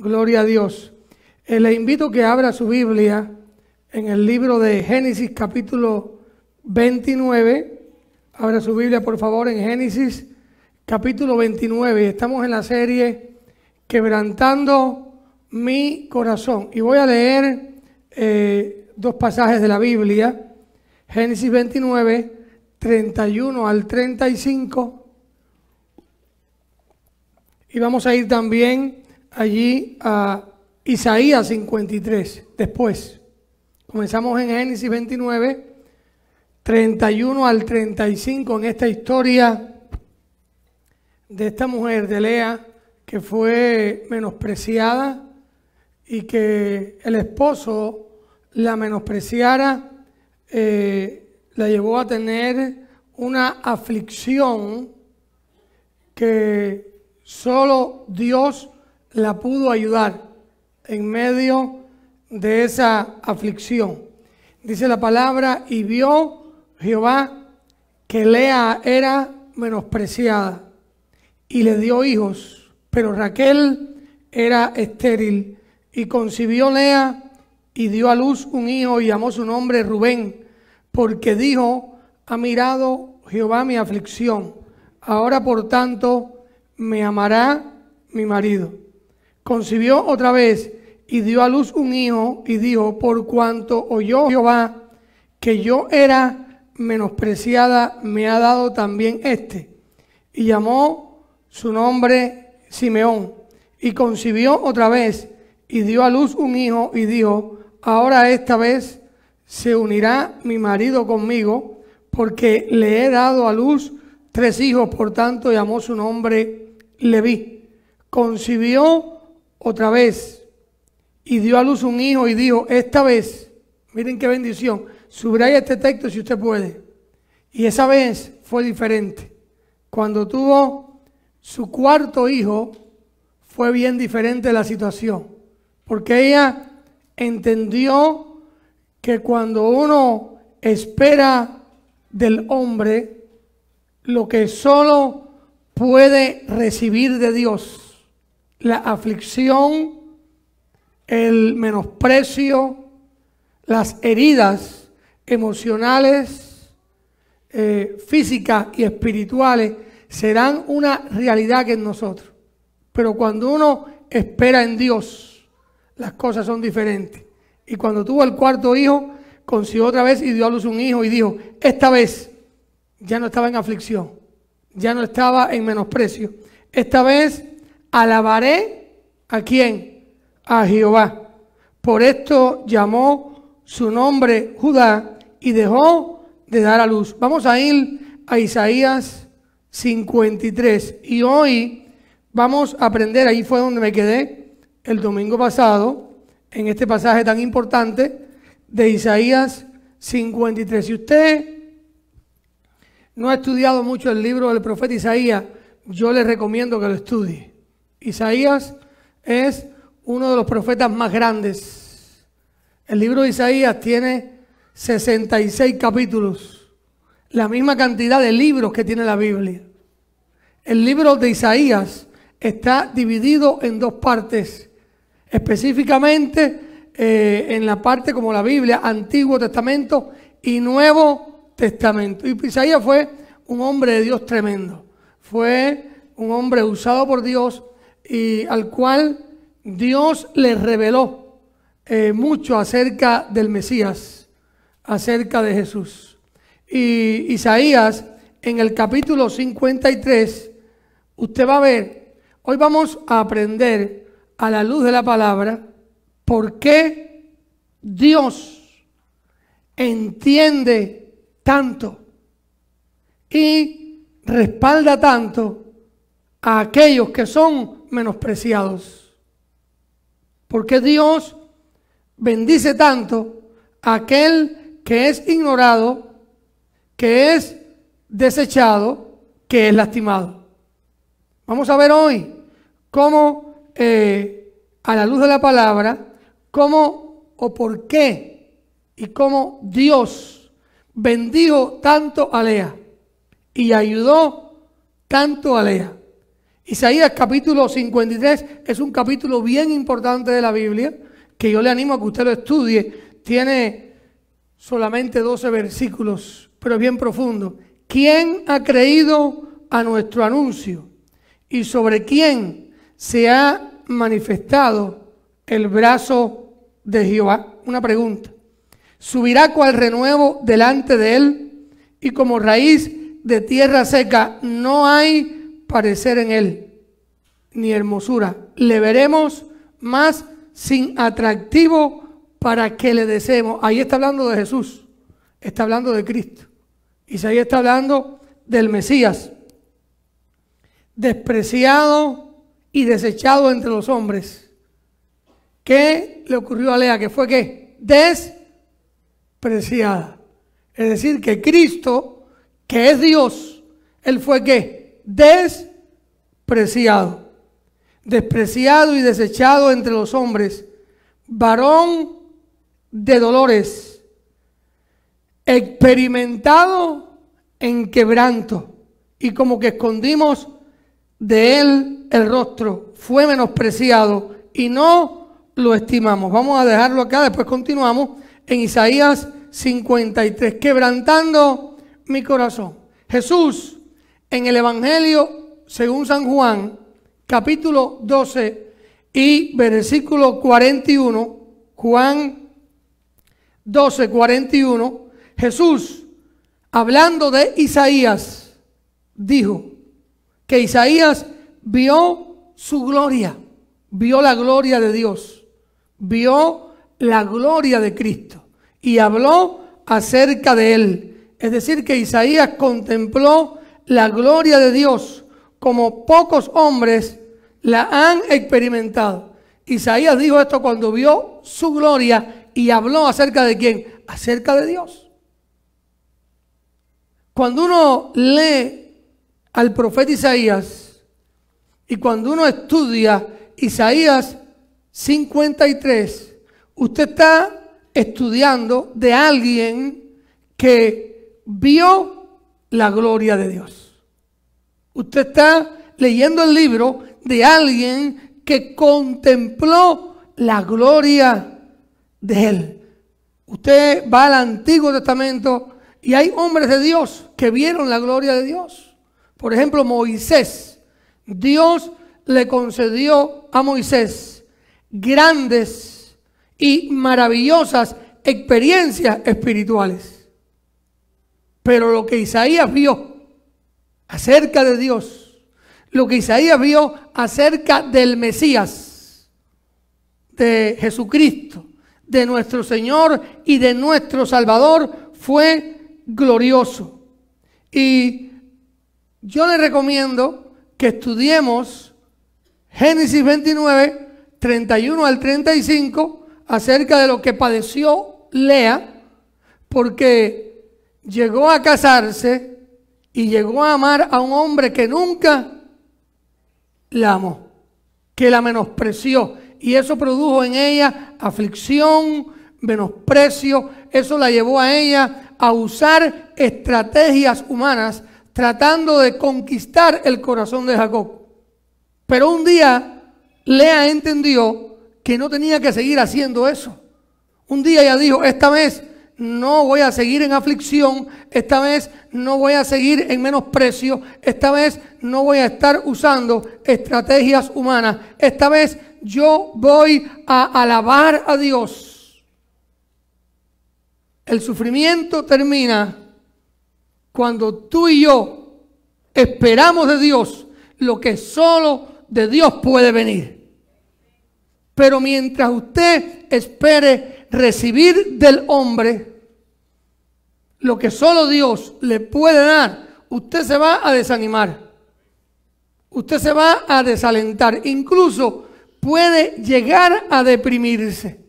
Gloria a Dios. Le invito a que abra su Biblia en el libro de Génesis capítulo 29. Abra su Biblia por favor en Génesis capítulo 29. Estamos en la serie Quebrantando mi corazón. Y voy a leer dos pasajes de la Biblia. Génesis 29, 31 al 35. Y vamos a ir también allí a Isaías 53, después. Comenzamos en Génesis 29, 31 al 35, en esta historia de esta mujer de Lea que fue menospreciada y que el esposo la menospreciara, la llevó a tener una aflicción que solo Dios la pudo ayudar en medio de esa aflicción. Dice la palabra: y vio Jehová que Lea era menospreciada y le dio hijos, pero Raquel era estéril, y concibió Lea y dio a luz un hijo y llamó su nombre Rubén, porque dijo: ha mirado Jehová mi aflicción, ahora por tanto me amará mi marido. Concibió otra vez y dio a luz un hijo y dijo: por cuanto oyó Jehová que yo era menospreciada, me ha dado también este. Y llamó su nombre Simeón. Y concibió otra vez y dio a luz un hijo y dijo: ahora esta vez se unirá mi marido conmigo, porque le he dado a luz 3 hijos, por tanto llamó su nombre Leví. Concibió otra vez y dio a luz un hijo y dijo: esta vez, miren qué bendición, subraya este texto si usted puede. Y esa vez fue diferente. Cuando tuvo su 4º hijo, fue bien diferente la situación, porque ella entendió que cuando uno espera del hombre lo que solo puede recibir de Dios, la aflicción, el menosprecio, las heridas emocionales, físicas y espirituales serán una realidad que en nosotros. Pero cuando uno espera en Dios, las cosas son diferentes. Y cuando tuvo el 4º hijo, concibió otra vez y dio a luz un hijo y dijo: esta vez ya no estaba en aflicción, ya no estaba en menosprecio. Esta vez alabaré ¿a quién? A Jehová. Por esto llamó su nombre Judá y dejó de dar a luz. Vamos a ir a Isaías 53 y hoy vamos a aprender, ahí fue donde me quedé el domingo pasado, en este pasaje tan importante de Isaías 53. Si usted no ha estudiado mucho el libro del profeta Isaías, yo le recomiendo que lo estudie. Isaías es uno de los profetas más grandes. El libro de Isaías tiene 66 capítulos, la misma cantidad de libros que tiene la Biblia. El libro de Isaías está dividido en 2 partes, específicamente en la parte como la Biblia, Antiguo Testamento y Nuevo Testamento. Y Isaías fue un hombre de Dios tremendo, fue un hombre usado por Dios y al cual Dios le reveló mucho acerca del Mesías, acerca de Jesús. Y Isaías en el capítulo 53, usted va a ver, hoy vamos a aprender a la luz de la palabra por qué Dios entiende tanto y respalda tanto a aquellos que son menospreciados. ¿Por qué Dios bendice tanto a aquel que es ignorado, que es desechado, que es lastimado? Vamos a ver hoy cómo, a la luz de la palabra, cómo o por qué y cómo Dios bendijo tanto a Lea y ayudó tanto a Lea. Isaías capítulo 53 es un capítulo bien importante de la Biblia, que yo le animo a que usted lo estudie. Tiene solamente 12 versículos, pero es bien profundo. ¿Quién ha creído a nuestro anuncio? ¿Y sobre quién se ha manifestado el brazo de Jehová? Una pregunta. Subirá cual renuevo delante de él, y como raíz de tierra seca no hay parecer en él, ni hermosura. Le veremos más sin atractivo para que le deseemos. Ahí está hablando de Jesús, está hablando de Cristo. Isaías está hablando del Mesías, despreciado y desechado entre los hombres. ¿Qué le ocurrió a Lea? ¿Que fue qué? Despreciada. Es decir, que Cristo, que es Dios, Él fue ¿qué? Despreciado. Despreciado y desechado entre los hombres, varón de dolores, experimentado en quebranto, y como que escondimos de él el rostro, fue menospreciado y no lo estimamos. Vamos a dejarlo acá, después continuamos en Isaías 53, quebrantando mi corazón. Jesús en el Evangelio según San Juan, capítulo 12 y versículo 41, Juan 12, 41, Jesús, hablando de Isaías, dijo que Isaías vio su gloria, vio la gloria de Dios, vio la gloria de Cristo y habló acerca de él. Es decir, que Isaías contempló la gloria de Dios como pocos hombres la han experimentado. Isaías dijo esto cuando vio su gloria y habló acerca de ¿quién? Acerca de Dios. Cuando uno lee al profeta Isaías y cuando uno estudia Isaías 53, usted está estudiando de alguien que vio la gloria de Dios. Usted está leyendo el libro de alguien que contempló la gloria de él. Usted va al Antiguo Testamento y hay hombres de Dios que vieron la gloria de Dios. Por ejemplo, Moisés. Dios le concedió a Moisés grandes y maravillosas experiencias espirituales. Pero lo que Isaías vio acerca de Dios, lo que Isaías vio acerca del Mesías, de Jesucristo, de nuestro Señor y de nuestro Salvador, fue glorioso. Y yo le recomiendo que estudiemos Génesis 29, 31 al 35, acerca de lo que padeció Lea, porque llegó a casarse y llegó a amar a un hombre que nunca la amó, que la menospreció, y eso produjo en ella aflicción, menosprecio. Eso la llevó a ella a usar estrategias humanas tratando de conquistar el corazón de Jacob. Pero un día Lea entendió que no tenía que seguir haciendo eso. Un día ella dijo: esta vez no voy a seguir en aflicción, esta vez no voy a seguir en menosprecio, esta vez no voy a estar usando estrategias humanas, esta vez yo voy a alabar a Dios. El sufrimiento termina cuando tú y yo esperamos de Dios lo que solo de Dios puede venir. Pero mientras usted espere recibir del hombre lo que solo Dios le puede dar, usted se va a desanimar, usted se va a desalentar, incluso puede llegar a deprimirse.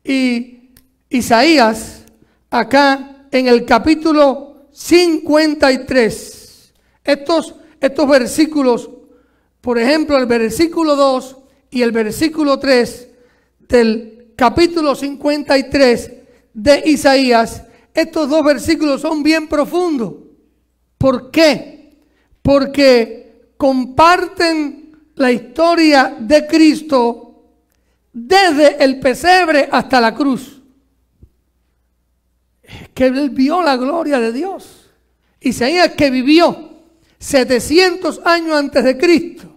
Y Isaías, acá en el capítulo 53, estos versículos, por ejemplo el versículo 2 y el versículo 3 del capítulo 53 de Isaías, estos dos versículos son bien profundos. ¿Por qué? Porque comparten la historia de Cristo desde el pesebre hasta la cruz. Es que él vio la gloria de Dios. Isaías, que vivió 700 años antes de Cristo,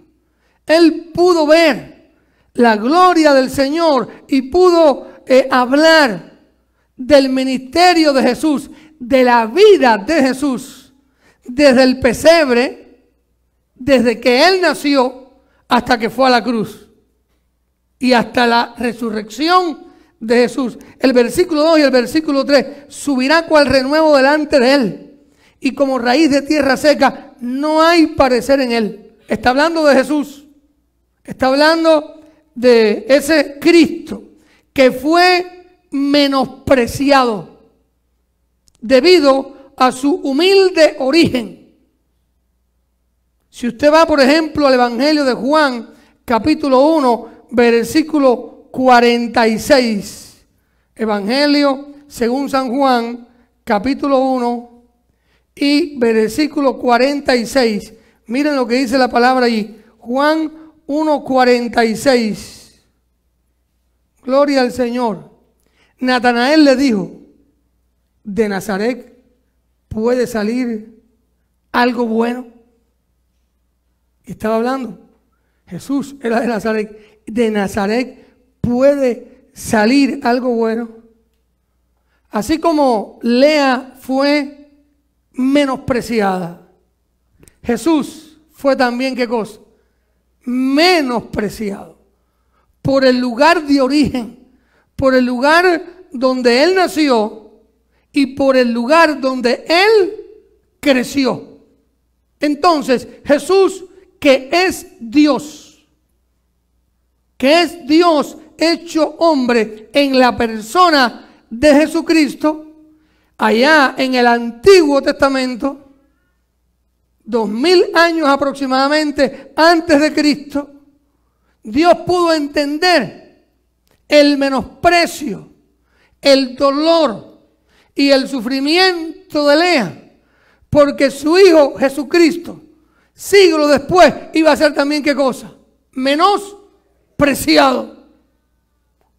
él pudo ver la gloria del Señor y pudo hablar del ministerio de Jesús, de la vida de Jesús, desde el pesebre, desde que él nació hasta que fue a la cruz y hasta la resurrección de Jesús. El versículo 2 y el versículo 3: subirá cual renuevo delante de él, y como raíz de tierra seca, no hay parecer en él. Está hablando de Jesús, está hablando de ese Cristo que fue menospreciado debido a su humilde origen. Si usted va, por ejemplo, al Evangelio de Juan, capítulo 1, versículo 46. Evangelio según San Juan, capítulo 1 y versículo 46. Miren lo que dice la palabra allí. Juan 1:46. Gloria al Señor. Natanael le dijo: ¿de Nazaret puede salir algo bueno? Y estaba hablando, Jesús era de Nazaret. ¿De Nazaret puede salir algo bueno? Así como Lea fue menospreciada, Jesús fue también, ¿qué cosa? Menospreciado por el lugar de origen, por el lugar donde él nació y por el lugar donde él creció. Entonces Jesús, que es Dios hecho hombre en la persona de Jesucristo, allá en el Antiguo Testamento, 2000 años aproximadamente antes de Cristo, Dios pudo entender el menosprecio, el dolor y el sufrimiento de Lea, porque su Hijo Jesucristo, siglos después, iba a ser también, ¿qué cosa? Menospreciado.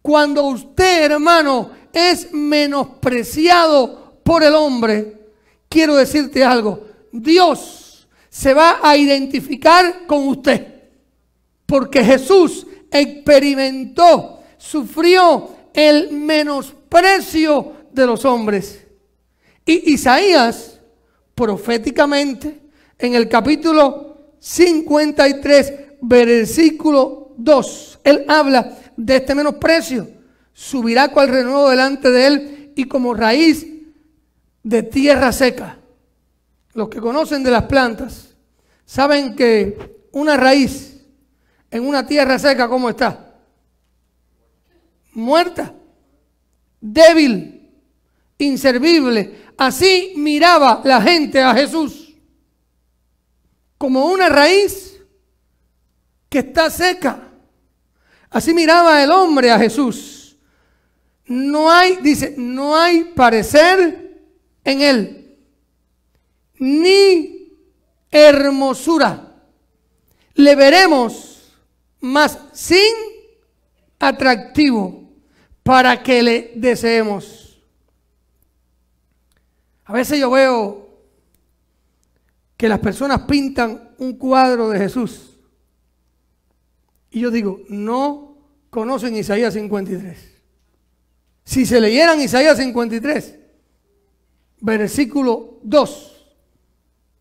Cuando usted, hermano, es menospreciado por el hombre, quiero decirte algo: Dios se va a identificar con usted, porque Jesús experimentó, sufrió el menosprecio de los hombres. Y Isaías, proféticamente, en el capítulo 53, versículo 2, él habla de este menosprecio. Subirá cual renuevo delante de él y como raíz de tierra seca. Los que conocen de las plantas saben que una raíz en una tierra seca, ¿cómo está? Muerta, débil, inservible. Así miraba la gente a Jesús, como una raíz que está seca. Así miraba el hombre a Jesús. No hay, dice, no hay parecer en él, ni hermosura. Le veremos, mas sin atractivo, para que le deseemos. A veces yo veo que las personas pintan un cuadro de Jesús y yo digo, no conocen Isaías 53. Si se leyeran Isaías 53, versículo 2,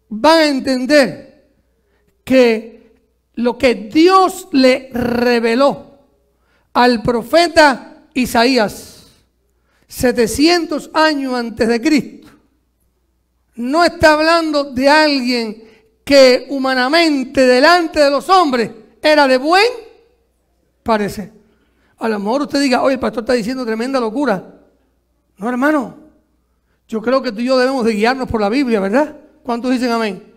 van a entender que lo que Dios le reveló al profeta Isaías 700 años antes de Cristo, no está hablando de alguien que humanamente delante de los hombres era de buen parecer. A lo mejor usted diga, oye, el pastor está diciendo tremenda locura. No, hermano, yo creo que tú y yo debemos de guiarnos por la Biblia, ¿verdad? ¿Cuántos dicen amén?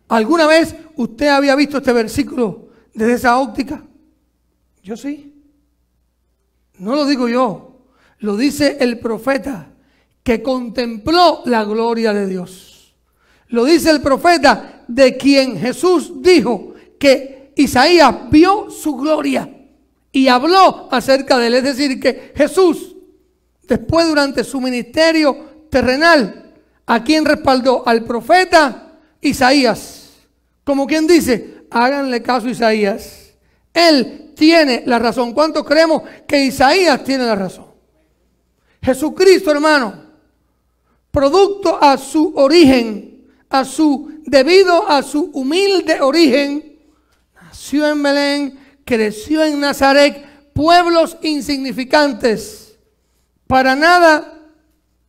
¿Alguna vez usted había visto este versículo desde esa óptica? Yo sí. No lo digo yo, lo dice el profeta que contempló la gloria de Dios. Lo dice el profeta de quien Jesús dijo que Isaías vio su gloria y habló acerca de él. Es decir, que Jesús, después durante su ministerio terrenal, ¿a quién respaldó? Al profeta Isaías. Como quien dice, háganle caso a Isaías. Él tiene la razón. ¿Cuántos creemos que Isaías tiene la razón? Jesucristo, hermano, producto a su origen, debido a su humilde origen, nació en Belén, creció en Nazaret, pueblos insignificantes, para nada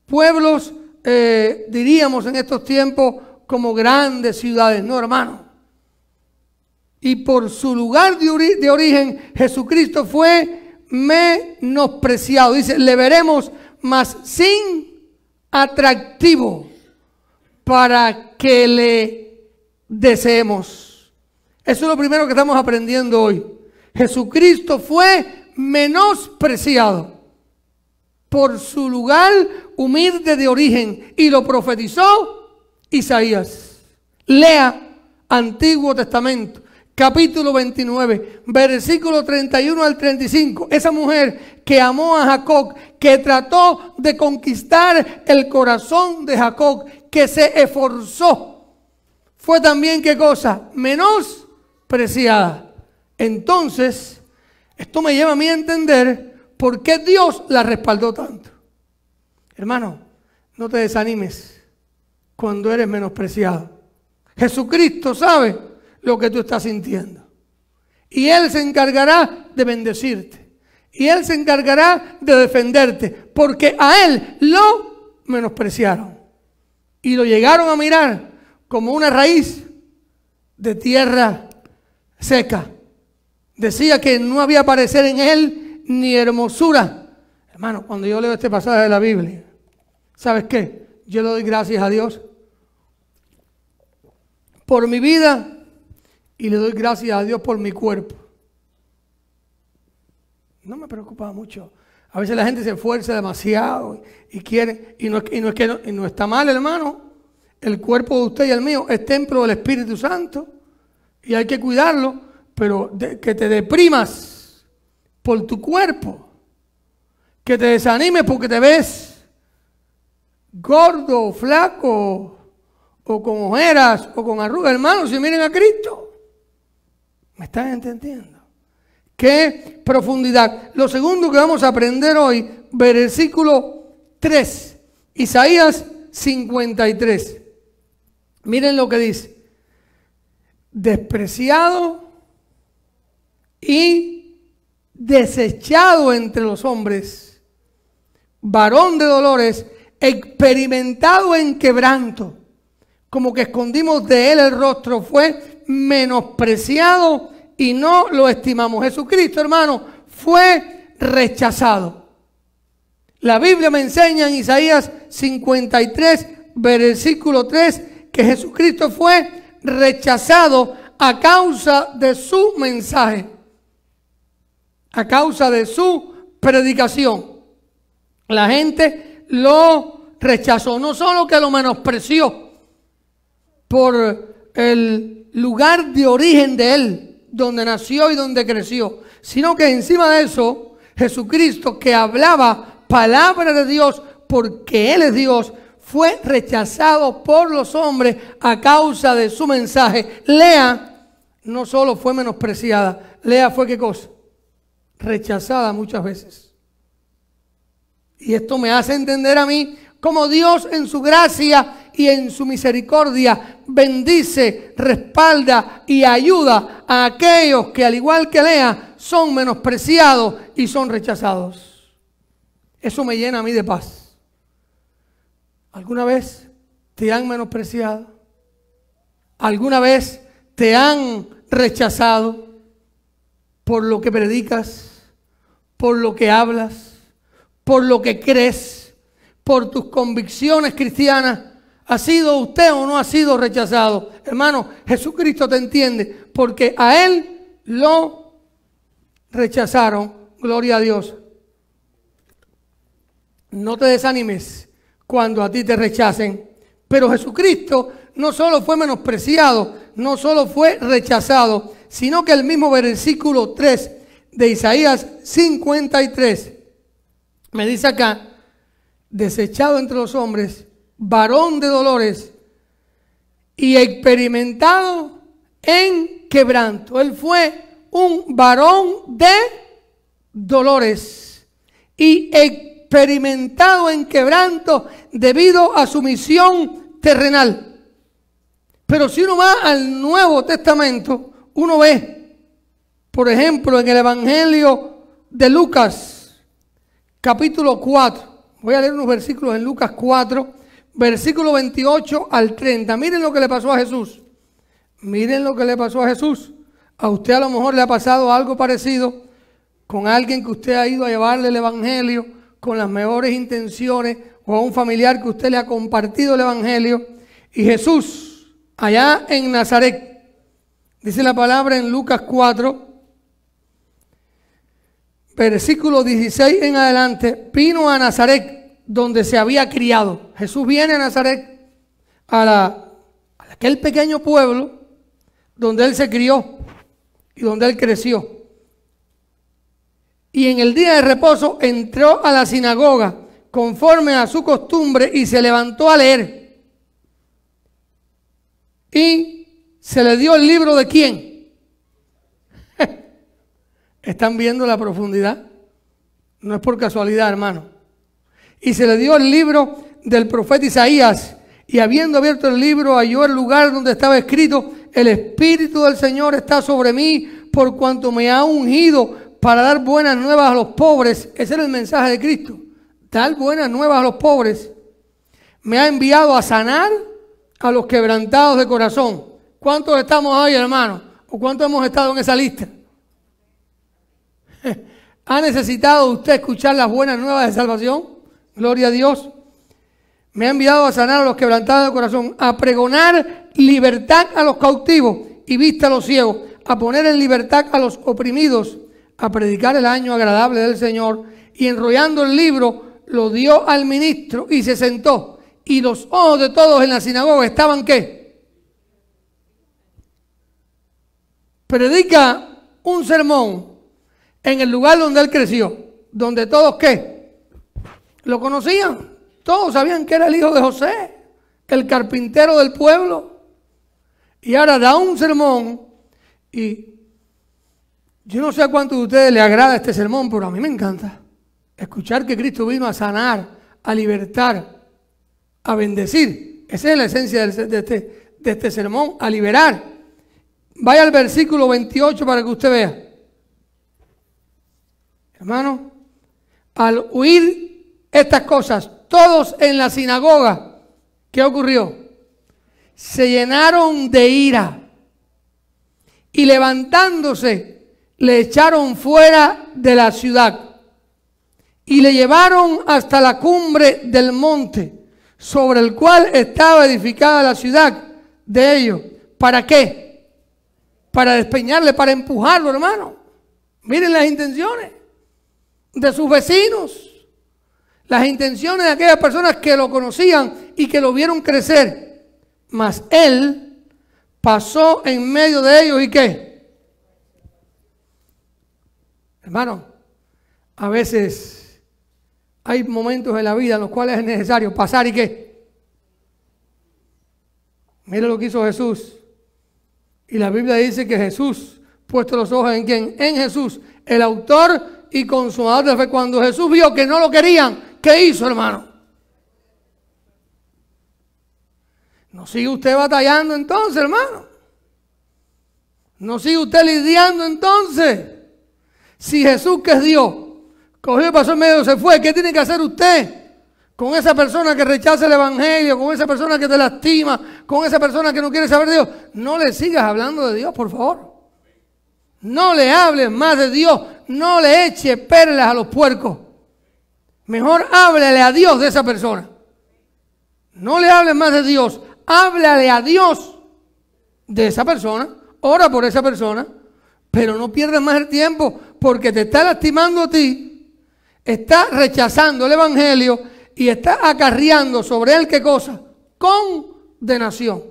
pueblos, diríamos en estos tiempos, como grandes ciudades, no, hermano. Y por su lugar de origen, Jesucristo fue menospreciado. Dice, le veremos, mas sin atractivo, para que le deseemos. Eso es lo primero que estamos aprendiendo hoy. Jesucristo fue menospreciado por su lugar humilde de origen, y lo profetizó Isaías. Lea Antiguo Testamento, capítulo 29, versículo 31 al 35. Esa mujer que amó a Jacob, que trató de conquistar el corazón de Jacob, que se esforzó, fue también, ¿qué cosa? Menospreciada. Entonces, esto me lleva a mí a entender por qué Dios la respaldó tanto. Hermano, no te desanimes cuando eres menospreciado. Jesucristo sabe lo que tú estás sintiendo. Y Él se encargará de bendecirte. Y Él se encargará de defenderte. Porque a Él lo menospreciaron. Y lo llegaron a mirar como una raíz de tierra seca. Decía que no había parecer en Él ni hermosura. Hermano, cuando yo leo este pasaje de la Biblia, ¿sabes qué? Yo le doy gracias a Dios por mi vida. Y le doy gracias a Dios por mi cuerpo. No me preocupa mucho. A veces la gente se esfuerza demasiado y quiere, y no está mal, hermano. El cuerpo de usted y el mío es templo del Espíritu Santo y hay que cuidarlo, pero que te deprimas por tu cuerpo, que te desanimes porque te ves gordo, flaco, o con ojeras, o con arrugas, hermano, si miren a Cristo. ¿Me están entendiendo? ¡Qué profundidad! Lo segundo que vamos a aprender hoy, versículo 3, Isaías 53. Miren lo que dice. Despreciado y desechado entre los hombres, varón de dolores, experimentado en quebranto, como que escondimos de él el rostro, fue menospreciado y no lo estimamos. Jesucristo, hermano, fue rechazado. La Biblia me enseña en Isaías 53, versículo 3, que Jesucristo fue rechazado a causa de su mensaje, a causa de su predicación. La gente lo rechazó, no solo que lo menospreció por el lugar de origen de él, donde nació y donde creció, sino que encima de eso, Jesucristo, que hablaba palabra de Dios porque Él es Dios, fue rechazado por los hombres a causa de su mensaje. Lea, no solo fue menospreciada, Lea fue ¿qué cosa? Rechazada muchas veces. Y esto me hace entender a mí cómo Dios en su gracia y en su misericordia bendice, respalda y ayuda a aquellos que, al igual que Lea, son menospreciados y son rechazados. Eso me llena a mí de paz. ¿Alguna vez te han menospreciado? ¿Alguna vez te han rechazado por lo que predicas, por lo que hablas, por lo que crees, por tus convicciones cristianas? ¿Ha sido usted o no ha sido rechazado? Hermano, Jesucristo te entiende, porque a Él lo rechazaron. Gloria a Dios. No te desanimes cuando a ti te rechacen, pero Jesucristo no solo fue menospreciado, no solo fue rechazado, sino que el mismo versículo 3 de Isaías 53 me dice acá: desechado entre los hombres, varón de dolores y experimentado en quebranto. Él fue un varón de dolores y experimentado en quebranto debido a su misión terrenal. Pero si uno va al Nuevo Testamento, uno ve, por ejemplo, en el Evangelio de Lucas, capítulo 4. Voy a leer unos versículos en Lucas 4, versículo 28 al 30. Miren lo que le pasó a Jesús. Miren lo que le pasó a Jesús. A usted a lo mejor le ha pasado algo parecido con alguien que usted ha ido a llevarle el Evangelio con las mejores intenciones, o a un familiar que usted le ha compartido el Evangelio. Y Jesús, allá en Nazaret, dice la palabra en Lucas 4, versículo 16 en adelante, vino a Nazaret, donde se había criado. Jesús viene a Nazaret, a aquel pequeño pueblo donde él se crió y donde él creció. Y en el día de reposo entró a la sinagoga conforme a su costumbre y se levantó a leer. Y se le dio el libro de ¿quién? ¿Están viendo la profundidad? No es por casualidad, hermano. Y se le dio el libro del profeta Isaías, y habiendo abierto el libro, halló el lugar donde estaba escrito: el Espíritu del Señor está sobre mí, por cuanto me ha ungido para dar buenas nuevas a los pobres. Ese era el mensaje de Cristo: dar buenas nuevas a los pobres. Me ha enviado a sanar a los quebrantados de corazón. ¿Cuántos estamos ahí, hermano? ¿O cuántos hemos estado en esa lista? ¿Ha necesitado usted escuchar las buenas nuevas de salvación? Gloria a Dios. Me ha enviado a sanar a los quebrantados de corazón, a pregonar libertad a los cautivos y vista a los ciegos, a poner en libertad a los oprimidos, a predicar el año agradable del Señor. Y enrollando el libro, lo dio al ministro y se sentó. Y los ojos de todos en la sinagoga estaban ¿qué? Predica un sermón en el lugar donde él creció, donde todos ¿qué? Lo conocían. Todos sabían que era el hijo de José, el carpintero del pueblo. Y ahora da un sermón, y yo no sé a cuántos de ustedes les agrada este sermón, pero a mí me encanta escuchar que Cristo vino a sanar, a libertar, a bendecir. Esa es la esencia de este sermón, a liberar. Vaya al versículo 28 para que usted vea. Hermano, al oír estas cosas, todos en la sinagoga, ¿qué ocurrió? Se llenaron de ira y levantándose le echaron fuera de la ciudad y le llevaron hasta la cumbre del monte sobre el cual estaba edificada la ciudad de ellos. ¿Para qué? Para despeñarle, para empujarlo, hermano. Miren las intenciones de sus vecinos. Las intenciones de aquellas personas que lo conocían y que lo vieron crecer. Mas él pasó en medio de ellos y ¿qué? Hermano, a veces hay momentos en la vida en los cuales es necesario pasar y ¿qué? Mire lo que hizo Jesús. Y la Biblia dice que Jesús, puesto los ojos en ¿quién? En Jesús, el autor y consumador de la fe. Cuando Jesús vio que no lo querían, ¿qué hizo, hermano? ¿No sigue usted batallando entonces, hermano? ¿No sigue usted lidiando entonces? Si Jesús, que es Dios, cogió y pasó en medio, se fue, ¿qué tiene que hacer usted con esa persona que rechaza el evangelio, con esa persona que te lastima, con esa persona que no quiere saber de Dios? No le sigas hablando de Dios, por favor. No le hables más de Dios. No le eche perlas a los puercos. Mejor háblale a Dios de esa persona. No le hables más de Dios. Háblale a Dios de esa persona. Ora por esa persona. Pero no pierdas más el tiempo, porque te está lastimando a ti. Está rechazando el evangelio y está acarreando sobre él ¿qué cosa? Condenación.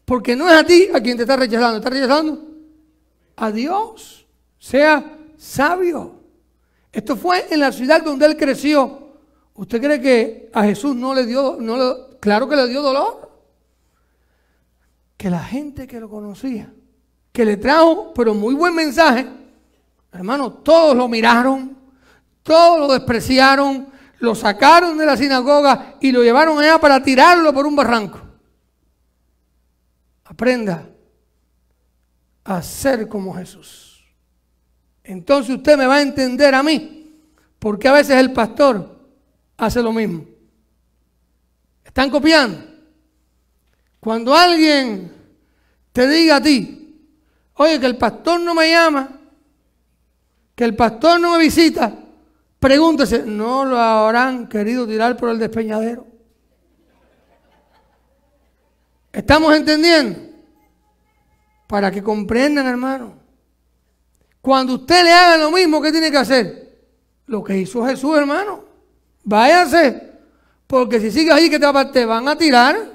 Porque no es a ti a quien te está rechazando a Dios. Sea sabio. Esto fue en la ciudad donde él creció. ¿Usted cree que a Jesús claro que le dio dolor? Que la gente que lo conocía, que le trajo, pero muy buen mensaje, hermano, todos lo miraron, todos lo despreciaron, lo sacaron de la sinagoga y lo llevaron allá para tirarlo por un barranco. Aprenda a ser como Jesús. Entonces usted me va a entender a mí, porque a veces el pastor hace lo mismo. ¿Están copiando? Cuando alguien te diga a ti, oye, que el pastor no me llama, que el pastor no me visita, pregúntese, ¿no lo habrán querido tirar por el despeñadero? ¿Estamos entendiendo? Para que comprendan, hermano. Cuando usted le haga lo mismo, ¿qué tiene que hacer? Lo que hizo Jesús, hermano. Váyase. Porque si sigues ahí, te van a tirar.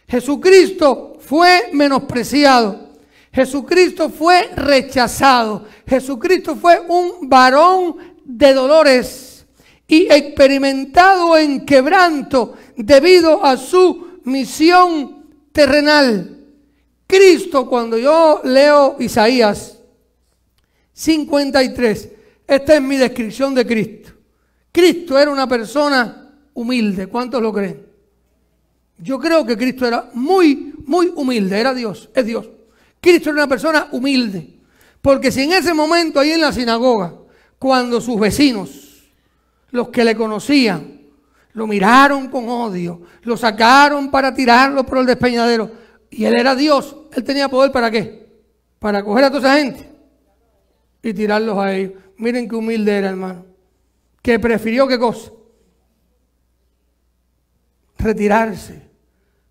Jesucristo fue menospreciado. Jesucristo fue rechazado. Jesucristo fue un varón de dolores y experimentado en quebranto debido a su misión terrenal. Cristo, cuando yo leo Isaías 53, esta es mi descripción de Cristo. Cristo era una persona humilde. ¿Cuántos lo creen? Yo creo que Cristo era muy humilde. Era Dios, es Dios. Cristo era una persona humilde. Porque si en ese momento ahí en la sinagoga, cuando sus vecinos, los que le conocían, lo miraron con odio, lo sacaron para tirarlo por el despeñadero, y él era Dios, él tenía poder ¿para qué? Para coger a toda esa gente y tirarlos a ellos. Miren qué humilde era, hermano. Que prefirió ¿qué cosa? Retirarse.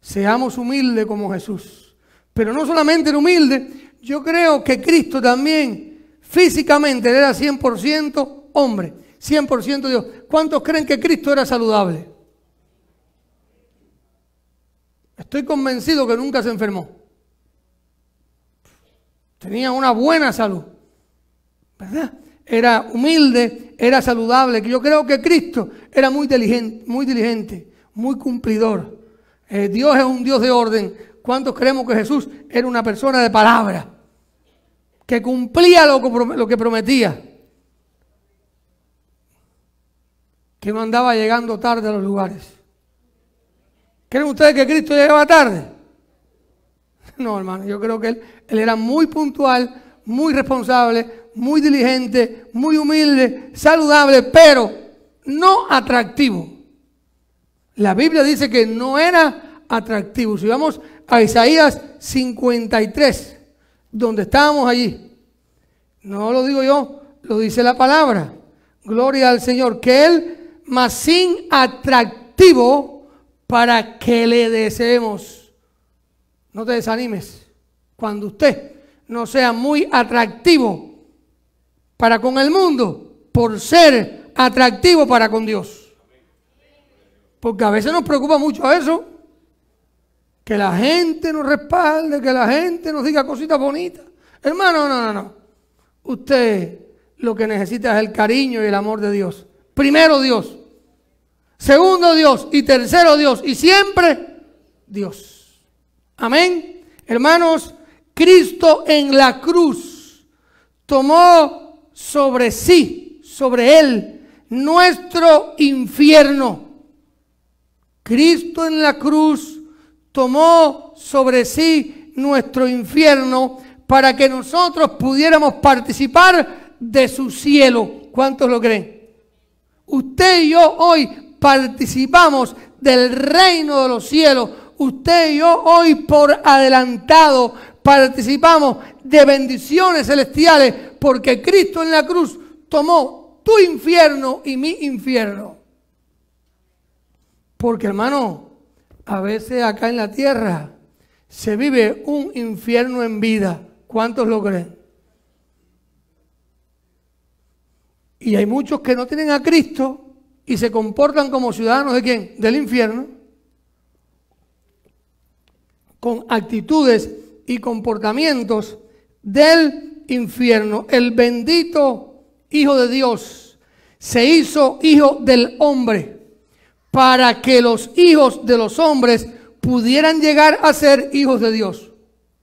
Seamos humildes como Jesús. Pero no solamente era humilde, yo creo que Cristo también físicamente era 100% hombre, 100% Dios. ¿Cuántos creen que Cristo era saludable? Estoy convencido que nunca se enfermó. Tenía una buena salud, ¿verdad? Era humilde, era saludable. Yo creo que Cristo era muy diligente, muy cumplidor. Dios es un Dios de orden. ¿Cuántos creemos que Jesús era una persona de palabra? Que cumplía lo que prometía. Que no andaba llegando tarde a los lugares. ¿Creen ustedes que Cristo llegaba tarde? No, hermano, yo creo que él era muy puntual, muy responsable, muy diligente, muy humilde, saludable, pero no atractivo. La Biblia dice que no era atractivo. Si vamos a Isaías 53, donde estábamos allí, no lo digo yo, lo dice la palabra. Gloria al Señor, que él, mas sin atractivo, para que le deseemos. No te desanimes cuando usted no sea muy atractivo para con el mundo, por ser atractivo para con Dios. Porque a veces nos preocupa mucho eso, que la gente nos respalde, que la gente nos diga cositas bonitas. Hermano, no. Usted lo que necesita es el cariño y el amor de Dios. Primero Dios. Segundo Dios y tercero Dios y siempre Dios. Amén. Hermanos, Cristo en la cruz tomó sobre sí, sobre él, nuestro infierno. Cristo en la cruz tomó sobre sí nuestro infierno para que nosotros pudiéramos participar de su cielo. ¿Cuántos lo creen? Usted y yo hoy participamos del reino de los cielos. Usted y yo hoy por adelantado participamos de bendiciones celestiales porque Cristo en la cruz tomó tu infierno y mi infierno. Porque, hermano, a veces acá en la tierra se vive un infierno en vida. ¿Cuántos lo creen? Y hay muchos que no tienen a Cristo y se comportan como ciudadanos ¿de quién? Del infierno. con actitudes y comportamientos del infierno. El bendito Hijo de Dios se hizo hijo del hombre para que los hijos de los hombres pudieran llegar a ser hijos de Dios.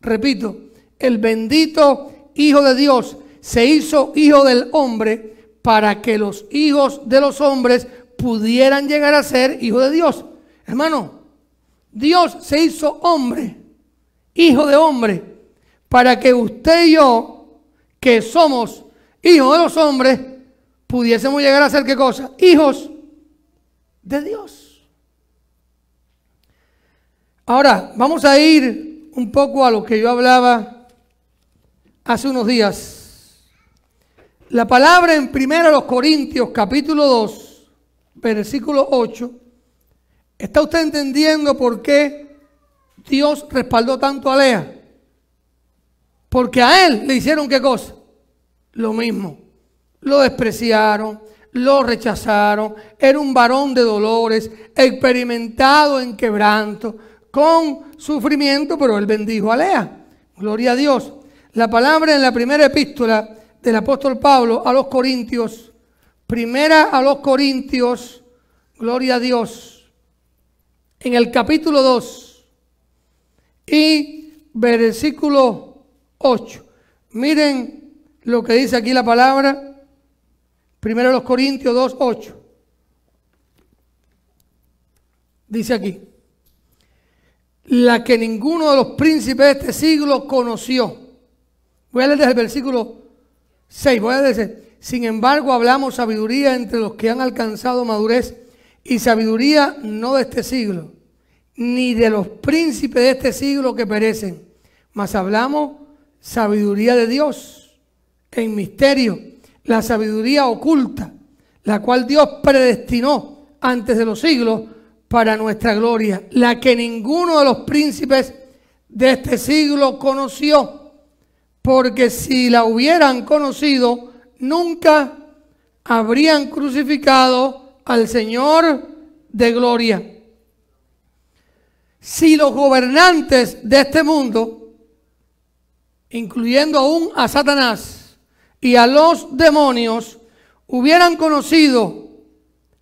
Repito, el bendito Hijo de Dios se hizo hijo del hombre para que los hijos de los hombres pudieran llegar a ser hijos de Dios. Hermano, Dios se hizo hombre, hijo de hombre, para que usted y yo, que somos hijos de los hombres, pudiésemos llegar a ser ¿qué cosa? Hijos de Dios. Ahora, vamos a ir un poco a lo que yo hablaba hace unos días. La palabra en 1 Corintios capítulo 2, versículo 8, ¿está usted entendiendo por qué Dios respaldó tanto a Lea? Porque a él le hicieron ¿qué cosa? Lo mismo. Lo despreciaron, lo rechazaron, era un varón de dolores, experimentado en quebranto, con sufrimiento, pero él bendijo a Lea. Gloria a Dios. La palabra en la primera epístola del apóstol Pablo a los Corintios, primera a los Corintios, gloria a Dios, en el capítulo 2 y versículo 8. Miren lo que dice aquí la palabra. Primero a los Corintios 2, 8. Dice aquí: la que ninguno de los príncipes de este siglo conoció. Voy a leer desde el versículo 6. Voy a decir: sin embargo, hablamos sabiduría entre los que han alcanzado madurez, y sabiduría no de este siglo, ni de los príncipes de este siglo que perecen, mas hablamos sabiduría de Dios en misterio, la sabiduría oculta, la cual Dios predestinó antes de los siglos para nuestra gloria, la que ninguno de los príncipes de este siglo conoció, porque si la hubieran conocido, nunca habrían crucificado al Señor de gloria. Si los gobernantes de este mundo, incluyendo aún a Satanás y a los demonios, hubieran conocido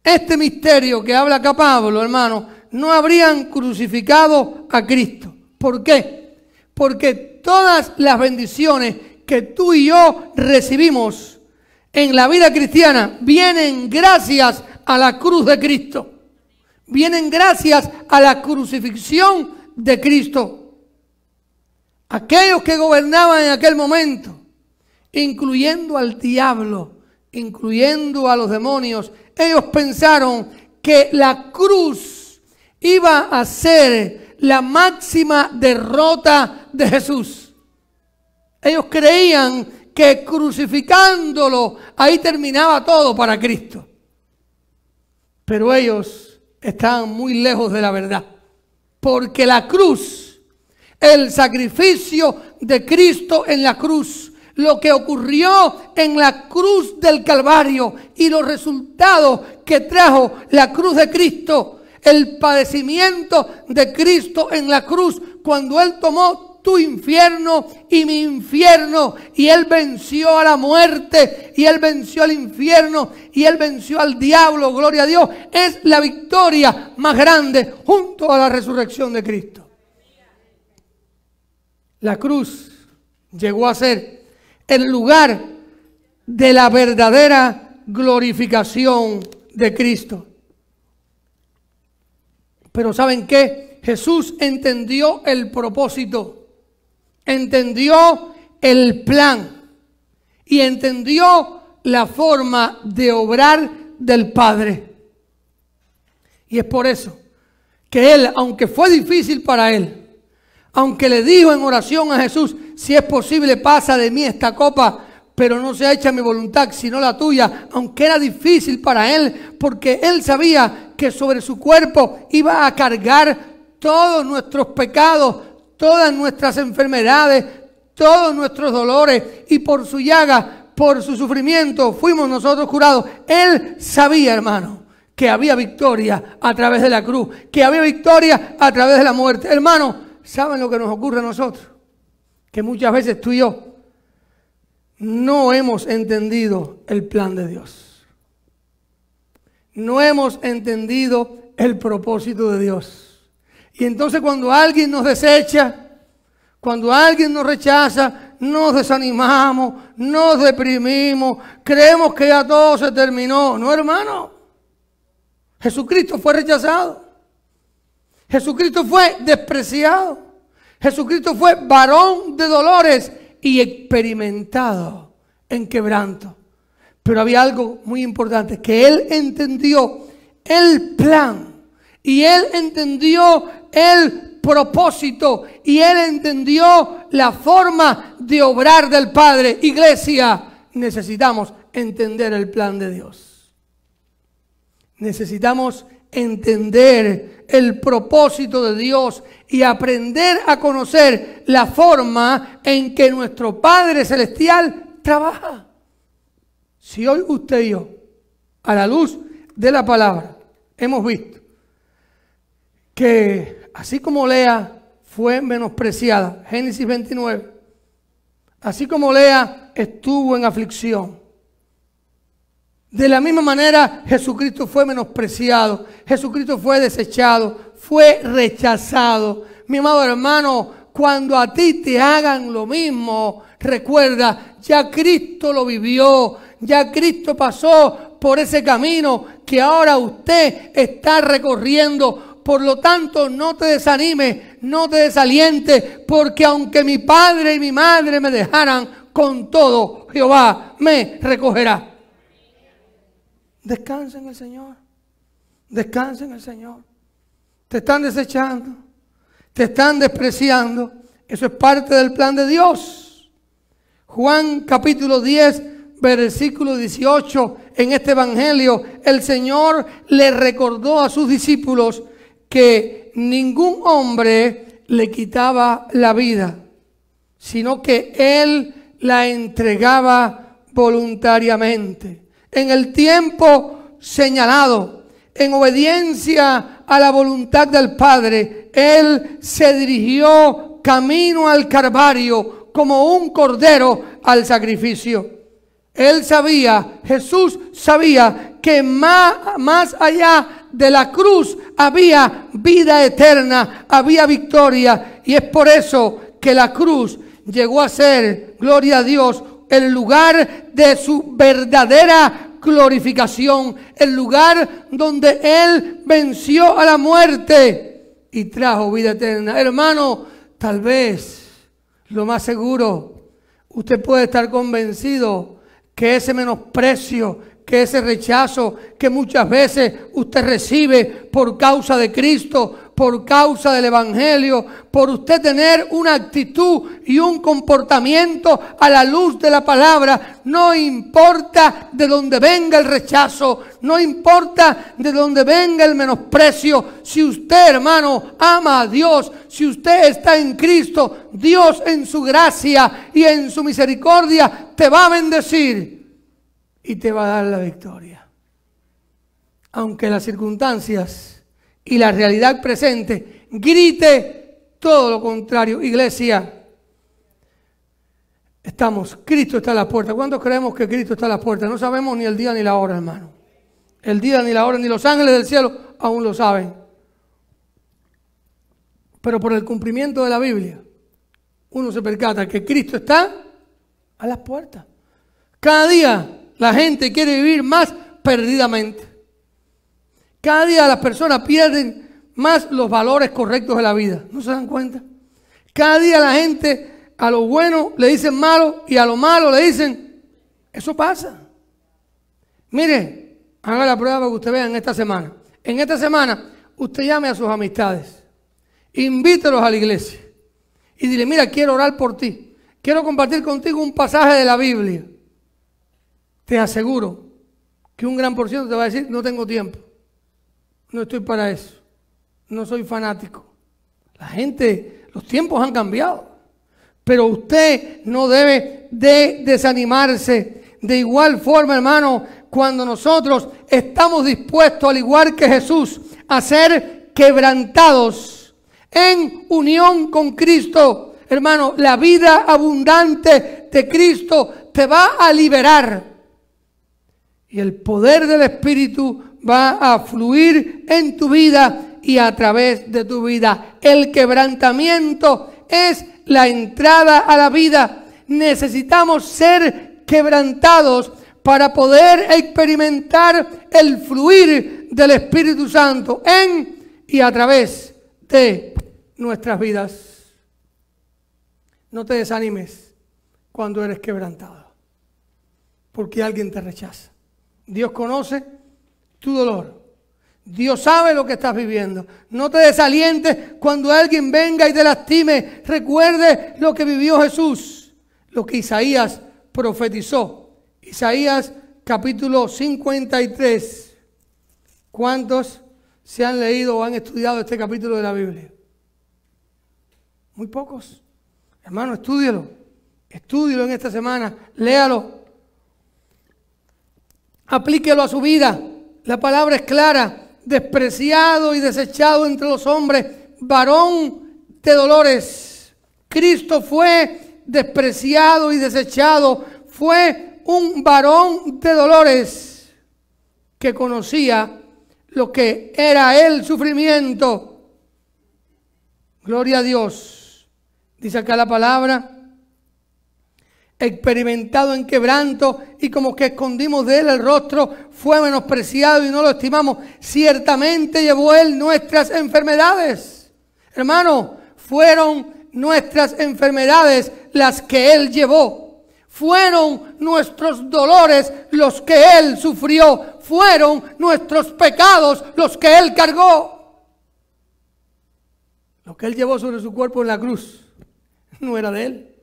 este misterio que habla acá Pablo, hermano, no habrían crucificado a Cristo. ¿Por qué? Porque todas las bendiciones que tú y yo recibimos en la vida cristiana vienen gracias a la cruz de Cristo. Vienen gracias a la crucifixión de Cristo. Aquellos que gobernaban en aquel momento, incluyendo al diablo, incluyendo a los demonios, ellos pensaron que la cruz iba a ser la máxima derrota de Jesús. Ellos creían que crucificándolo, ahí terminaba todo para Cristo. Pero ellos estaban muy lejos de la verdad. Porque la cruz, el sacrificio de Cristo en la cruz, lo que ocurrió en la cruz del Calvario y los resultados que trajo la cruz de Cristo, el padecimiento de Cristo en la cruz, cuando Él tomó tu infierno y mi infierno, y Él venció a la muerte, y Él venció al infierno, y Él venció al diablo, gloria a Dios, es la victoria más grande junto a la resurrección de Cristo. La cruz llegó a ser el lugar de la verdadera glorificación de Cristo. Pero ¿saben qué? Jesús entendió el propósito, entendió el plan y entendió la forma de obrar del Padre. Y es por eso que Él, aunque fue difícil para Él, aunque le dijo en oración a Jesús: si es posible, pasa de mí esta copa, pero no sea hecha mi voluntad, sino la tuya. Aunque era difícil para Él, porque Él sabía que sobre su cuerpo iba a cargar todos nuestros pecados, todas nuestras enfermedades, todos nuestros dolores, y por su llaga, por su sufrimiento, fuimos nosotros curados. Él sabía, hermano, que había victoria a través de la cruz, que había victoria a través de la muerte. Hermano, ¿saben lo que nos ocurre a nosotros? Que muchas veces tú y yo no hemos entendido el plan de Dios. No hemos entendido el propósito de Dios. Y entonces cuando alguien nos desecha, cuando alguien nos rechaza, nos desanimamos, nos deprimimos, creemos que ya todo se terminó. No, hermano. Jesucristo fue rechazado. Jesucristo fue despreciado. Jesucristo fue varón de dolores y experimentado en quebranto. Pero había algo muy importante, que Él entendió el plan y Él entendió el propósito y Él entendió la forma de obrar del Padre. Iglesia, necesitamos entender el plan de Dios. Necesitamos entender el propósito de Dios y aprender a conocer la forma en que nuestro Padre Celestial trabaja. Si hoy usted y yo, a la luz de la palabra, hemos visto que así como Lea fue menospreciada, Génesis 29, así como Lea estuvo en aflicción, de la misma manera Jesucristo fue menospreciado, Jesucristo fue desechado, fue rechazado. Mi amado hermano, cuando a ti te hagan lo mismo, recuerda, ya Cristo lo vivió, ya Cristo pasó por ese camino que ahora usted está recorriendo. Por lo tanto, no te desanimes, no te desalientes, porque aunque mi padre y mi madre me dejaran, con todo Jehová me recogerá. Descansa en el Señor. Descansa en el Señor. Te están desechando, te están despreciando. Eso es parte del plan de Dios. Juan capítulo 10, versículo 18. En este evangelio, el Señor le recordó a sus discípulos que ningún hombre le quitaba la vida, sino que Él la entregaba voluntariamente. En el tiempo señalado, en obediencia a la voluntad del Padre, Él se dirigió camino al Calvario como un cordero al sacrificio. Él sabía, Jesús sabía que más allá de la cruz había vida eterna, había victoria. Y es por eso que la cruz llegó a ser, gloria a Dios, el lugar de su verdadera glorificación, el lugar donde Él venció a la muerte y trajo vida eterna. Hermano, tal vez, lo más seguro, usted puede estar convencido que ese menosprecio, que ese rechazo que muchas veces usted recibe por causa de Cristo, por causa del Evangelio, por usted tener una actitud y un comportamiento a la luz de la palabra, no importa de dónde venga el rechazo, no importa de dónde venga el menosprecio. Si usted, hermano, ama a Dios, si usted está en Cristo, Dios en su gracia y en su misericordia te va a bendecir y te va a dar la victoria. Aunque las circunstancias y la realidad presente grite todo lo contrario. Iglesia, Cristo está a la puerta. ¿Cuántos creemos que Cristo está a la puerta? No sabemos ni el día ni la hora, hermano. El día ni la hora, ni los ángeles del cielo aún lo saben. Pero por el cumplimiento de la Biblia, uno se percata que Cristo está a las puertas. Cada día la gente quiere vivir más perdidamente. Cada día las personas pierden más los valores correctos de la vida. ¿No se dan cuenta? Cada día la gente a lo bueno le dicen malo y a lo malo le dicen, eso pasa. Mire, haga la prueba para que usted vea en esta semana. En esta semana usted llame a sus amistades, invítelos a la iglesia y dile, mira, quiero orar por ti. Quiero compartir contigo un pasaje de la Biblia. Te aseguro que un gran por ciento te va a decir, no tengo tiempo, no estoy para eso, no soy fanático. La gente, los tiempos han cambiado, pero usted no debe de desanimarse. De igual forma, hermano, cuando nosotros estamos dispuestos, al igual que Jesús, a ser quebrantados, en unión con Cristo. Hermano, la vida abundante de Cristo te va a liberar. Y el poder del Espíritu va a fluir en tu vida y a través de tu vida. El quebrantamiento es la entrada a la vida. Necesitamos ser quebrantados para poder experimentar el fluir del Espíritu Santo en y a través de nuestras vidas. No te desanimes cuando eres quebrantado, porque alguien te rechaza. Dios conoce tu dolor. Dios sabe lo que estás viviendo. No te desalientes cuando alguien venga y te lastime. Recuerde lo que vivió Jesús, lo que Isaías profetizó. Isaías capítulo 53. ¿Cuántos se han leído o han estudiado este capítulo de la Biblia? Muy pocos. Hermano, estúdielo. Estúdielo en esta semana. Léalo. Aplíquelo a su vida. La palabra es clara. Despreciado y desechado entre los hombres, varón de dolores. Cristo fue despreciado y desechado. Fue un varón de dolores que conocía lo que era el sufrimiento. Gloria a Dios. Dice acá la palabra: experimentado en quebranto y como que escondimos de él el rostro, fue menospreciado y no lo estimamos. Ciertamente llevó él nuestras enfermedades. Hermano, fueron nuestras enfermedades las que él llevó. Fueron nuestros dolores los que él sufrió. Fueron nuestros pecados los que él cargó. Lo que él llevó sobre su cuerpo en la cruz no era de él,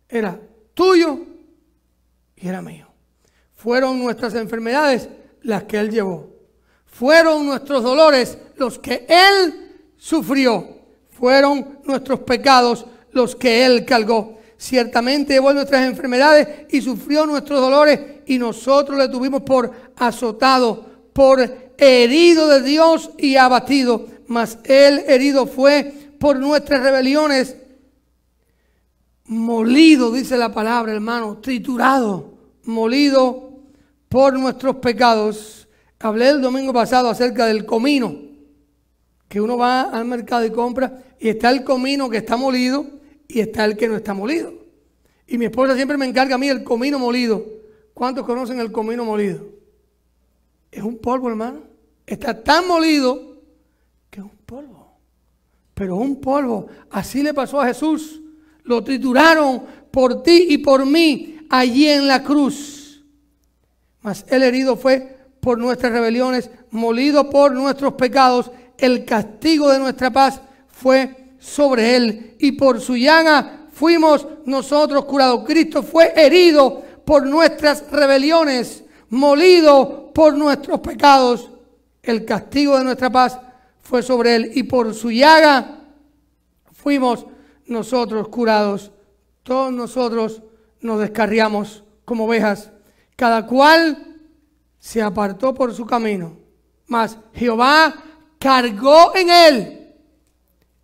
era tuyo y era mío. Fueron nuestras enfermedades las que él llevó. Fueron nuestros dolores los que él sufrió. Fueron nuestros pecados los que él cargó. Ciertamente llevó nuestras enfermedades y sufrió nuestros dolores, y nosotros le tuvimos por azotado, por herido de Dios y abatido. Mas él herido fue por nuestras rebeliones, molido, dice la palabra, hermano, triturado, molido por nuestros pecados. Hablé el domingo pasado acerca del comino, que uno va al mercado y compra, y está el comino que está molido y está el que no está molido. Y mi esposa siempre me encarga a mí el comino molido. ¿Cuántos conocen el comino molido? Es un polvo, hermano. Está tan molido que es un polvo. Pero un polvo. Así le pasó a Jesús. Lo trituraron por ti y por mí allí en la cruz. Mas él herido fue por nuestras rebeliones, molido por nuestros pecados. El castigo de nuestra paz fue sobre él, y por su llaga fuimos nosotros curados. Cristo fue herido por nuestras rebeliones, molido por nuestros pecados. El castigo de nuestra paz fue sobre él, y por su llaga fuimos nosotros curados. Todos nosotros nos descarriamos como ovejas, cada cual se apartó por su camino, mas Jehová cargó en él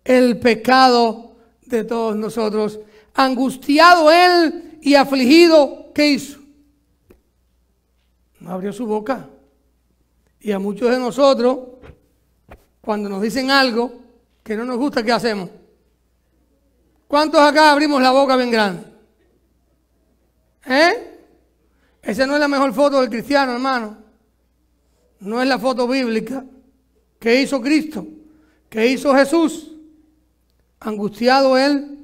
el pecado de todos nosotros. Angustiado él y afligido, ¿qué hizo? No abrió su boca. Y a muchos de nosotros, cuando nos dicen algo que no nos gusta, ¿qué hacemos? ¿Cuántos acá abrimos la boca bien grande? Esa no es la mejor foto del cristiano, hermano. No es la foto bíblica. ¿Qué hizo Cristo? ¿Qué hizo Jesús? Angustiado él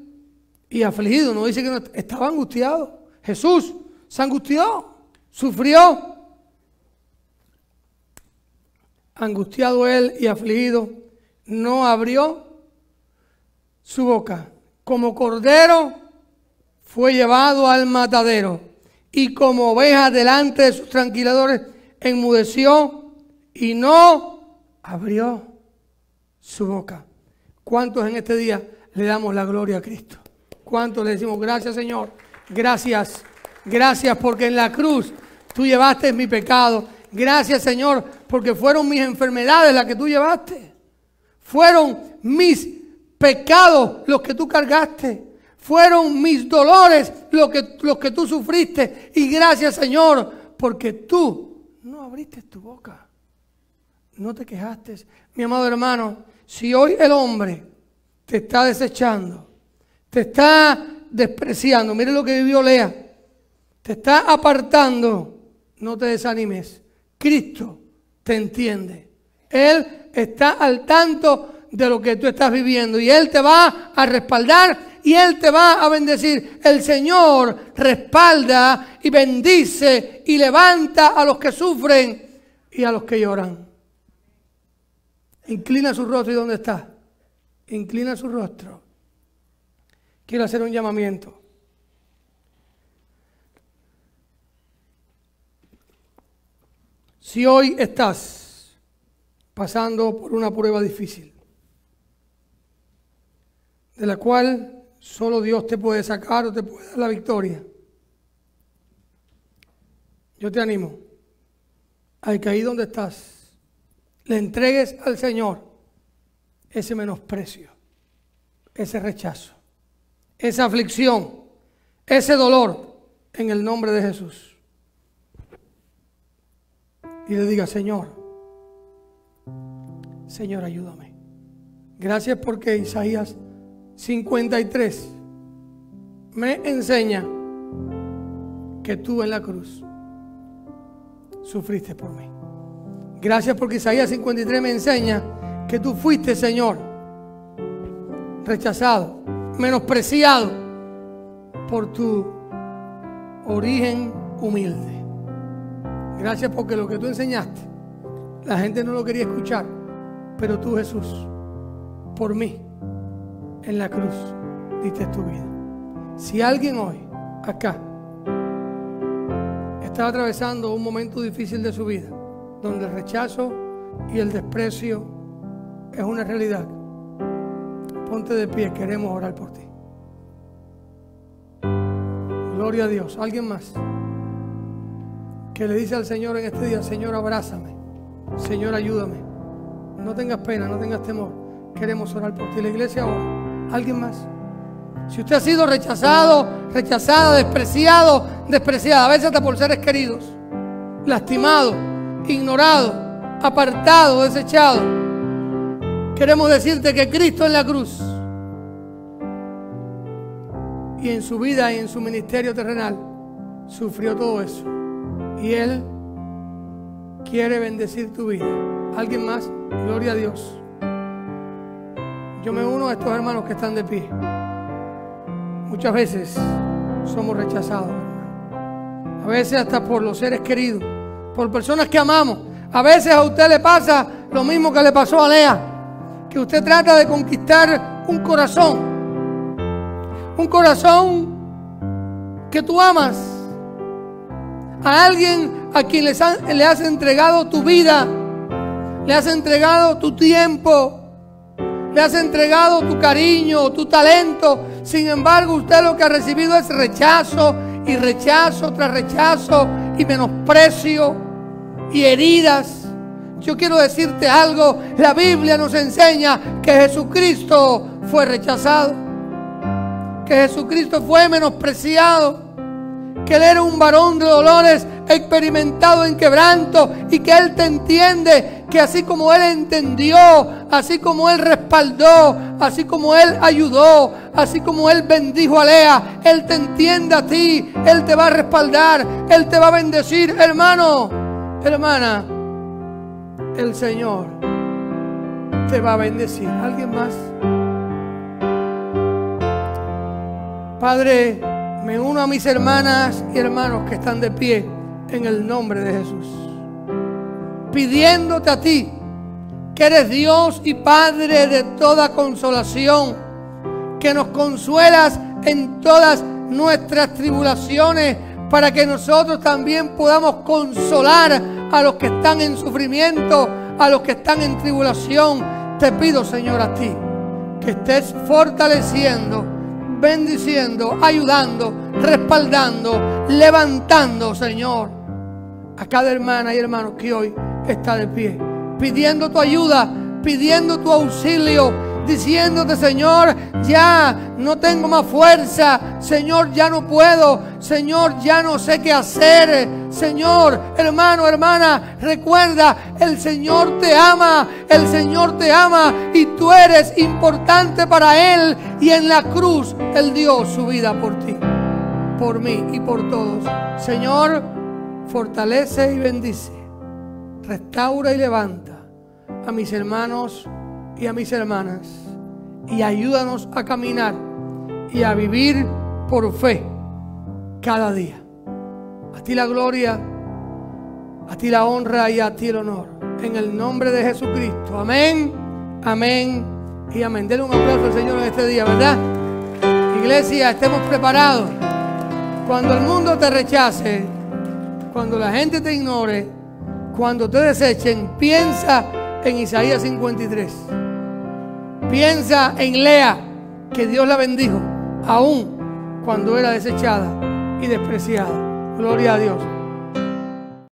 y afligido. No dice que no estaba angustiado. Jesús se angustió, sufrió. Angustiado él y afligido, no abrió su boca. Como cordero fue llevado al matadero, y como oveja delante de sus tranquiladores enmudeció y no abrió su boca. ¿Cuántos en este día le damos la gloria a Cristo? ¿Cuántos le decimos gracias, Señor? Gracias, gracias porque en la cruz tú llevaste mi pecado. Gracias, Señor, porque fueron mis enfermedades las que tú llevaste. Fueron mis pecados los que tú cargaste. Fueron mis dolores los que tú sufriste. Y gracias, Señor, porque tú no abriste tu boca. No te quejaste. Mi amado hermano, si hoy el hombre te está desechando, te está despreciando, mire lo que vivió Lea, te está apartando, no te desanimes. Cristo te entiende. Él está al tanto de lo que tú estás viviendo y Él te va a respaldar y Él te va a bendecir. El Señor respalda y bendice y levanta a los que sufren y a los que lloran. Inclina su rostro. ¿Y dónde está? Inclina su rostro. Quiero hacer un llamamiento. Si hoy estás pasando por una prueba difícil, de la cual solo Dios te puede sacar o te puede dar la victoria, yo te animo a que ahí donde estás le entregues al Señor ese menosprecio, ese rechazo, esa aflicción, ese dolor en el nombre de Jesús. Y le diga: Señor, Señor, ayúdame. Gracias porque Isaías 53 me enseña que tú en la cruz sufriste por mí. Gracias porque Isaías 53 me enseña que tú fuiste, Señor, rechazado, menospreciado por tu origen humilde. Gracias porque lo que tú enseñaste, la gente no lo quería escuchar, pero tú, Jesús, por mí, en la cruz, diste tu vida. Si alguien hoy, acá, está atravesando un momento difícil de su vida, donde el rechazo y el desprecio es una realidad, ponte de pie, queremos orar por ti. Gloria a Dios. ¿Alguien más que le dice al Señor en este día: Señor, abrázame, Señor, ayúdame? No tengas pena, no tengas temor, queremos orar por ti. La iglesia ahora. ¿Alguien más? Si usted ha sido rechazado, rechazada, despreciado, despreciada, a veces hasta por seres queridos, lastimado, ignorado, apartado, desechado, queremos decirte que Cristo en la cruz y en su vida y en su ministerio terrenal sufrió todo eso. Y Él quiere bendecir tu vida. ¿Alguien más? Gloria a Dios. Yo me uno a estos hermanos que están de pie. Muchas veces somos rechazados, hermano. A veces hasta por los seres queridos, por personas que amamos. A veces a usted le pasa lo mismo que le pasó a Lea, que usted trata de conquistar un corazón que tú amas, a alguien a quien le has entregado tu vida, le has entregado tu tiempo, le has entregado tu cariño, tu talento. Sin embargo, usted lo que ha recibido es rechazo y rechazo tras rechazo y menosprecio y heridas. Yo quiero decirte algo: la Biblia nos enseña que Jesucristo fue rechazado, que Jesucristo fue menospreciado, que Él era un varón de dolores, experimentado en quebranto, y que Él te entiende, que así como Él entendió, así como Él respaldó, así como Él ayudó, así como Él bendijo a Lea, Él te entiende a ti, Él te va a respaldar, Él te va a bendecir. Hermano, hermana, el Señor te va a bendecir. ¿Alguien más? Padre, me uno a mis hermanas y hermanos que están de pie en el nombre de Jesús, pidiéndote a ti, que eres Dios y Padre de toda consolación, que nos consuelas en todas nuestras tribulaciones, para que nosotros también podamos consolar a los que están en sufrimiento, a los que están en tribulación. Te pido, Señor, a ti, que estés fortaleciendo, bendiciendo, ayudando, respaldando, levantando, Señor, a cada hermana y hermano que hoy está de pie, pidiendo tu ayuda, pidiendo tu auxilio, diciéndote: Señor, ya no tengo más fuerza, Señor, ya no puedo, Señor, ya no sé qué hacer. Señor, hermano, hermana, recuerda, el Señor te ama, el Señor te ama y tú eres importante para Él, y en la cruz Él dio su vida por ti, por mí y por todos. Señor, fortalece y bendice, restaura y levanta a mis hermanos y a mis hermanas, y ayúdanos a caminar y a vivir por fe cada día. A ti la gloria, a ti la honra y a ti el honor, en el nombre de Jesucristo. Amén, amén y amén. Denle un aplauso al Señor en este día, ¿verdad? Iglesia, estemos preparados. Cuando el mundo te rechace, cuando la gente te ignore, cuando te desechen, piensa en Isaías 53. Piensa en Lea, que Dios la bendijo, aún cuando era desechada y despreciada. Gloria a Dios.